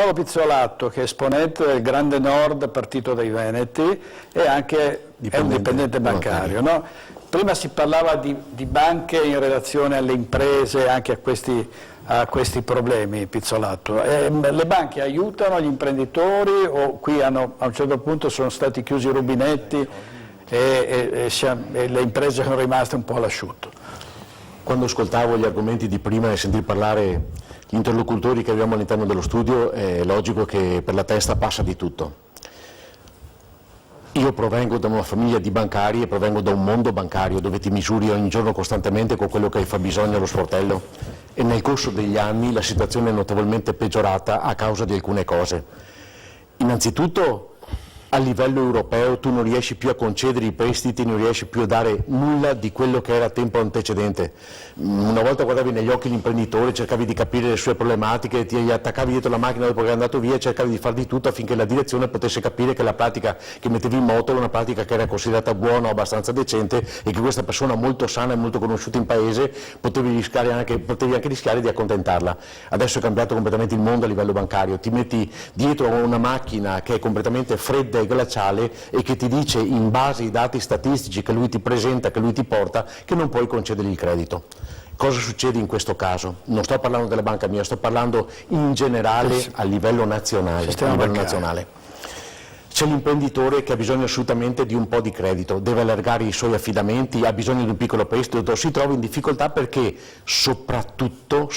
Paolo Pizzolatto, che è esponente del Grande Nord, partito dei Veneti, e anche è un dipendente bancario, no? Prima si parlava di banche in relazione alle imprese, anche a questi problemi, Pizzolatto. Le banche aiutano gli imprenditori o qui a un certo punto sono stati chiusi i rubinetti e le imprese sono rimaste un po' all'asciutto? Quando ascoltavo gli argomenti di prima e sentir parlare gli interlocutori che abbiamo all'interno dello studio, è logico che per la testa passa di tutto. Io provengo da una famiglia di bancari e provengo da un mondo bancario dove ti misuri ogni giorno costantemente con quello che hai fabbisogno allo sportello, e nel corso degli anni la situazione è notevolmente peggiorata a causa di alcune cose. Innanzitutto, a livello europeo tu non riesci più a concedere i prestiti, non riesci più a dare nulla di quello che era tempo antecedente. Una volta guardavi negli occhi l'imprenditore, cercavi di capire le sue problematiche, ti attaccavi dietro la macchina dopo che era andato via e cercavi di far di tutto affinché la direzione potesse capire che la pratica che mettevi in moto era una pratica che era considerata buona o abbastanza decente e che questa persona molto sana e molto conosciuta in paese potevi anche rischiare di accontentarla. Adesso è cambiato completamente il mondo a livello bancario, ti metti dietro una macchina che è completamente fredda e glaciale e che ti dice in base ai dati statistici che lui ti presenta, che lui ti porta, che non puoi concedergli il credito. Cosa succede in questo caso? Non sto parlando della banca mia, sto parlando in generale a livello nazionale. C'è l'imprenditore che ha bisogno assolutamente di un po' di credito, deve allargare i suoi affidamenti, ha bisogno di un piccolo prestito, si trova in difficoltà perché soprattutto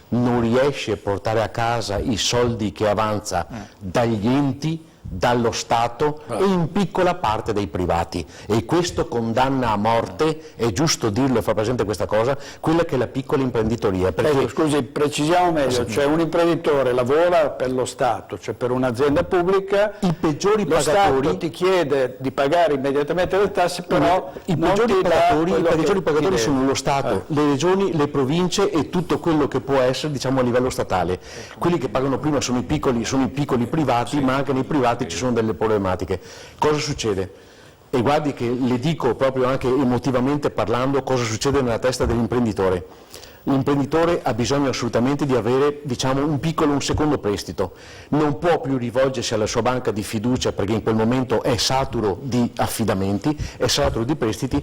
non riesce a portare a casa i soldi che avanza dagli enti, dallo Stato e in piccola parte dei privati, e questo condanna a morte, è giusto dirlo e far presente questa cosa, quella che è la piccola imprenditoria. Perché... scusi, precisiamo meglio, cioè un imprenditore lavora per lo Stato, cioè per un'azienda pubblica, i peggiori lo pagatori... Stato ti chiede di pagare immediatamente le tasse, però i peggiori pagatori sono lo Stato, le regioni, le province e tutto quello che può essere, diciamo, a livello statale. Quelli che pagano prima sono i piccoli privati, ma anche nei privati ci sono delle problematiche. Cosa succede? E guardi che le dico proprio anche emotivamente parlando cosa succede nella testa dell'imprenditore. L'imprenditore ha bisogno assolutamente di avere, diciamo, un secondo prestito. Non può più rivolgersi alla sua banca di fiducia perché in quel momento è saturo di affidamenti, è saturo di prestiti.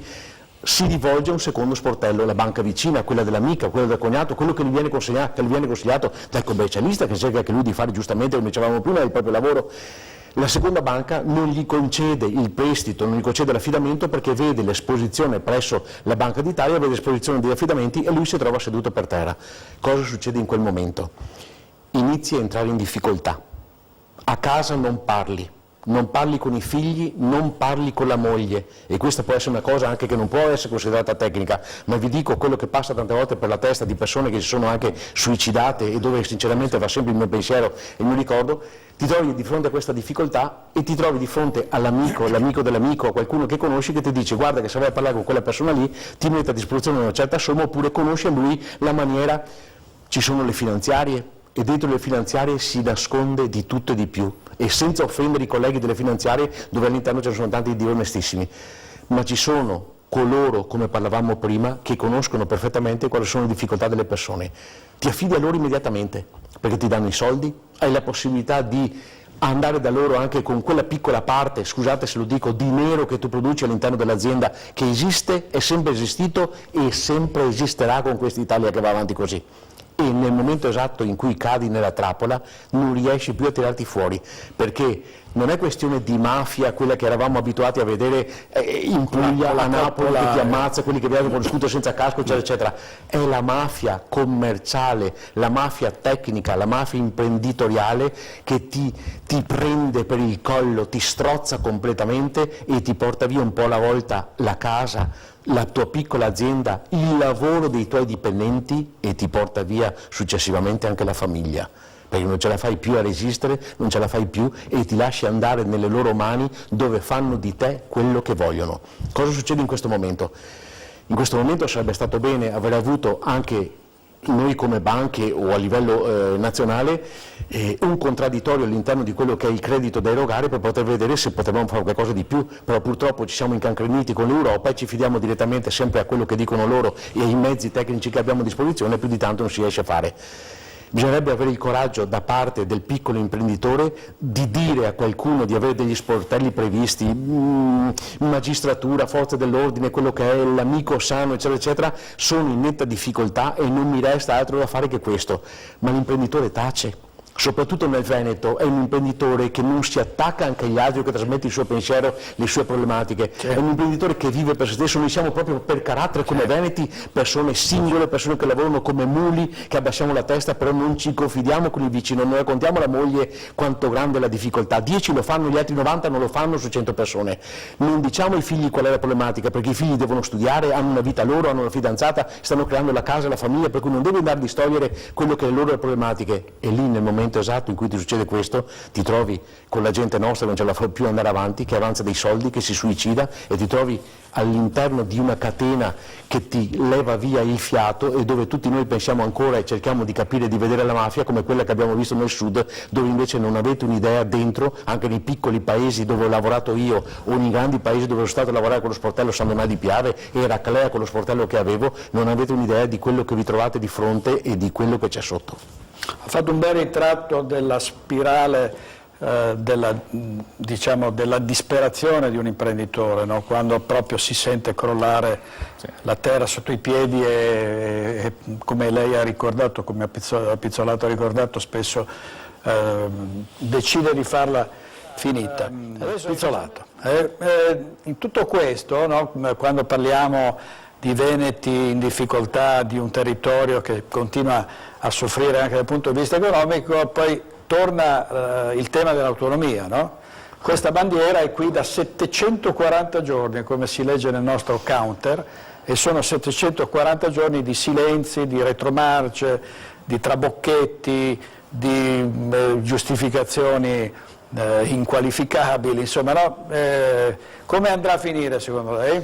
Si rivolge a un secondo sportello, la banca vicina, quella dell'amica, quella del cognato, quello che gli viene consigliato dal commercialista che cerca anche lui di fare giustamente, come dicevamo prima, il proprio lavoro. La seconda banca non gli concede il prestito, non gli concede l'affidamento perché vede l'esposizione presso la Banca d'Italia, vede l'esposizione degli affidamenti e lui si trova seduto per terra. Cosa succede in quel momento? Inizi a entrare in difficoltà. A casa non parli con i figli, non parli con la moglie, e questa può essere una cosa anche che non può essere considerata tecnica, ma vi dico quello che passa tante volte per la testa di persone che si sono anche suicidate e dove sinceramente va sempre il mio pensiero e il mio ricordo. Ti trovi di fronte a questa difficoltà e ti trovi di fronte all'amico, l'amico dell'amico, a qualcuno che conosci che ti dice guarda che se vai a parlare con quella persona lì ti mette a disposizione una certa somma, oppure conosci a lui la maniera, ci sono le finanziarie e dentro le finanziarie si nasconde di tutto e di più, e senza offendere i colleghi delle finanziarie dove all'interno ce ne sono tanti di onestissimi, ma ci sono coloro, come parlavamo prima, che conoscono perfettamente quali sono le difficoltà delle persone. Ti affidi a loro immediatamente perché ti danno i soldi, hai la possibilità di andare da loro anche con quella piccola parte, scusate se lo dico, di nero che tu produci all'interno dell'azienda, che esiste, è sempre esistito e sempre esisterà con questa Italia che va avanti così. E nel momento esatto in cui cadi nella trappola non riesci più a tirarti fuori, perché non è questione di mafia, quella che eravamo abituati a vedere in Puglia, a Napoli, che ti ammazza, quelli che viaggiano con lo scooter senza casco, eccetera, eccetera. È la mafia commerciale, la mafia tecnica, la mafia imprenditoriale che ti prende per il collo, ti strozza completamente e ti porta via un po' alla volta la casa, la tua piccola azienda, il lavoro dei tuoi dipendenti, e ti porta via successivamente anche la famiglia, perché non ce la fai più a resistere, non ce la fai più e ti lasci andare nelle loro mani dove fanno di te quello che vogliono. Cosa succede in questo momento? In questo momento sarebbe stato bene aver avuto anche noi come banche o a livello nazionale un contraddittorio all'interno di quello che è il credito da erogare per poter vedere se potevamo fare qualcosa di più, però purtroppo ci siamo incancreniti con l'Europa e ci fidiamo direttamente sempre a quello che dicono loro e ai mezzi tecnici che abbiamo a disposizione, più di tanto non si riesce a fare. Bisognerebbe avere il coraggio da parte del piccolo imprenditore di dire a qualcuno di avere degli sportelli previsti, magistratura, forze dell'ordine, quello che è l'amico sano, eccetera, eccetera, sono in netta difficoltà e non mi resta altro da fare che questo. Ma l'imprenditore tace. Soprattutto nel Veneto è un imprenditore che non si attacca anche agli altri, che trasmette il suo pensiero, le sue problematiche, è un imprenditore che vive per se stesso. Noi siamo proprio per carattere come veneti persone singole, persone che lavorano come muli, che abbassiamo la testa, però non ci confidiamo con il vicino, non raccontiamo alla moglie quanto grande è la difficoltà, 10 lo fanno, gli altri 90 non lo fanno su 100 persone, non diciamo ai figli qual è la problematica, perché i figli devono studiare, hanno una vita loro, hanno una fidanzata, stanno creando la casa, la famiglia, per cui non devi andare a distogliere quello che è le loro problematiche, e lì nel momento esatto in cui ti succede questo ti trovi con la gente nostra che non ce la fa più andare avanti, che avanza dei soldi, che si suicida, e ti trovi all'interno di una catena che ti leva via il fiato, e dove tutti noi pensiamo ancora e cerchiamo di capire, di vedere la mafia come quella che abbiamo visto nel sud, dove invece non avete un'idea dentro, anche nei piccoli paesi dove ho lavorato io o nei grandi paesi dove sono stato a lavorare con lo sportello San Donà di Piave e Eraclea con lo sportello che avevo, non avete un'idea di quello che vi trovate di fronte e di quello che c'è sotto. Ha fatto un bel ritratto della spirale della disperazione di un imprenditore, no? Quando proprio si sente crollare la terra sotto i piedi e come lei ha ricordato, come ha Pizzolato ha ricordato, spesso decide di farla finita. Adesso Pizzolato, in tutto questo, no? Quando parliamo di veneti in difficoltà, di un territorio che continua a soffrire anche dal punto di vista economico, poi torna il tema dell'autonomia, no? Questa bandiera è qui da 740 giorni, come si legge nel nostro counter, e sono 740 giorni di silenzi, di retromarce, di trabocchetti, di giustificazioni inqualificabili, insomma, no? Come andrà a finire secondo lei?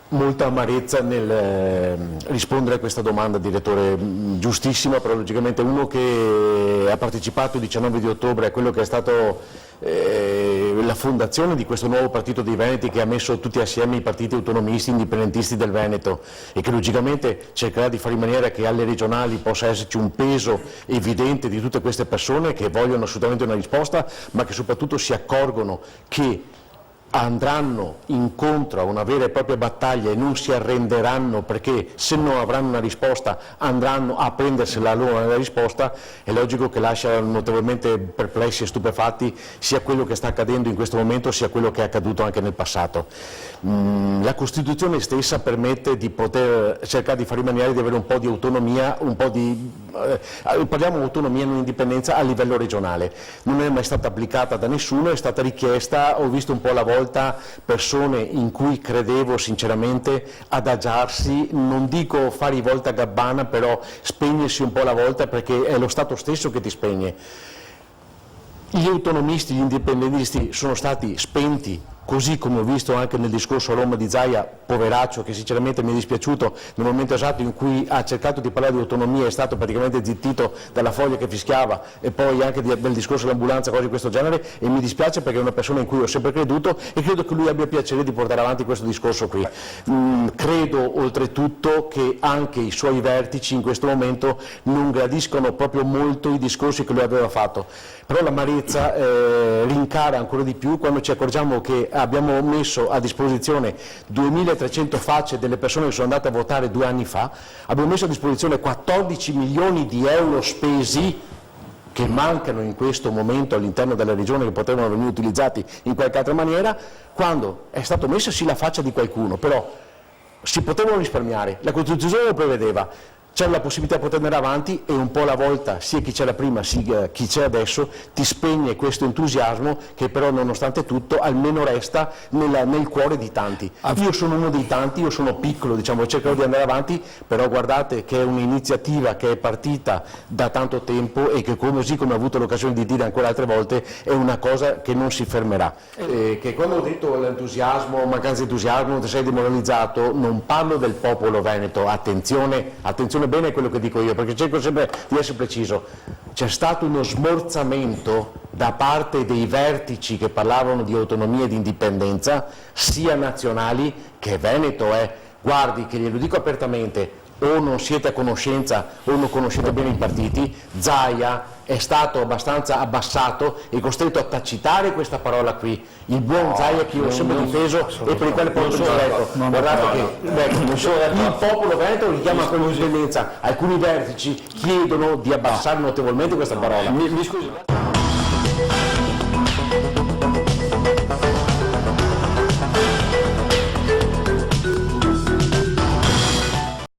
Molta amarezza nel rispondere a questa domanda, direttore, giustissima, però logicamente uno che ha partecipato il 19 di ottobre a quello che è stato la fondazione di questo nuovo partito dei Veneti, che ha messo tutti assieme i partiti autonomisti indipendentisti del Veneto, e che logicamente cercherà di fare in maniera che alle regionali possa esserci un peso evidente di tutte queste persone che vogliono assolutamente una risposta, ma che soprattutto si accorgono che andranno incontro a una vera e propria battaglia e non si arrenderanno, perché se non avranno una risposta andranno a prendersi la loro risposta. È logico che lascia notevolmente perplessi e stupefatti sia quello che sta accadendo in questo momento sia quello che è accaduto anche nel passato. La Costituzione stessa permette di poter cercare di fare in maniera di avere un po' di autonomia, un po' di parliamo di autonomia e non indipendenza a livello regionale. Non è mai stata applicata da nessuno, è stata richiesta, ho visto un po' la volta persone in cui credevo sinceramente adagiarsi, non dico fare i volta gabbana, però spegnersi un po' la volta, perché è lo Stato stesso che ti spegne. Gli autonomisti, gli indipendentisti sono stati spenti, così come ho visto anche nel discorso a Roma di Zaia, poveraccio, che sinceramente mi è dispiaciuto, nel momento esatto in cui ha cercato di parlare di autonomia è stato praticamente zittito dalla foglia che fischiava, e poi anche del discorso dell'ambulanza, cose di questo genere, e mi dispiace perché è una persona in cui ho sempre creduto e credo che lui abbia piacere di portare avanti questo discorso qui. Credo oltretutto che anche i suoi vertici in questo momento non gradiscono proprio molto i discorsi che lui aveva fatto, però l'amarezza rincara ancora di più quando ci accorgiamo che abbiamo messo a disposizione 2300 facce delle persone che sono andate a votare 2 anni fa, abbiamo messo a disposizione 14 milioni di euro spesi che mancano in questo momento all'interno della regione, che potevano venire utilizzati in qualche altra maniera, quando è stato messo sì la faccia di qualcuno, però si potevano risparmiare, la Costituzione lo prevedeva. C'è la possibilità di poter andare avanti, e un po' alla volta, sia chi c'era prima sia chi c'è adesso, ti spegne questo entusiasmo che però nonostante tutto almeno resta nel cuore di tanti. Io sono uno dei tanti, io sono piccolo, diciamo, cercherò di andare avanti, però guardate che è un'iniziativa che è partita da tanto tempo e che, così come ho avuto l'occasione di dire ancora altre volte, è una cosa che non si fermerà. Che quando ho detto l'entusiasmo, mancanza di entusiasmo, ti sei demoralizzato, non parlo del popolo veneto, attenzione bene a quello che dico io, perché cerco sempre di essere preciso. C'è stato uno smorzamento da parte dei vertici che parlavano di autonomia e di indipendenza, sia nazionali che Veneto è. Guardi che glielo dico apertamente, o non siete a conoscenza o non conoscete bene i partiti, Zaia è stato abbastanza abbassato e costretto a tacitare questa parola qui. Il buon Zaia che io ho sempre difeso e per il quale porto rispetto. Guardate che il popolo veneto richiama per l'indipendenza. Alcuni vertici chiedono di abbassare notevolmente questa parola. Mi scusi.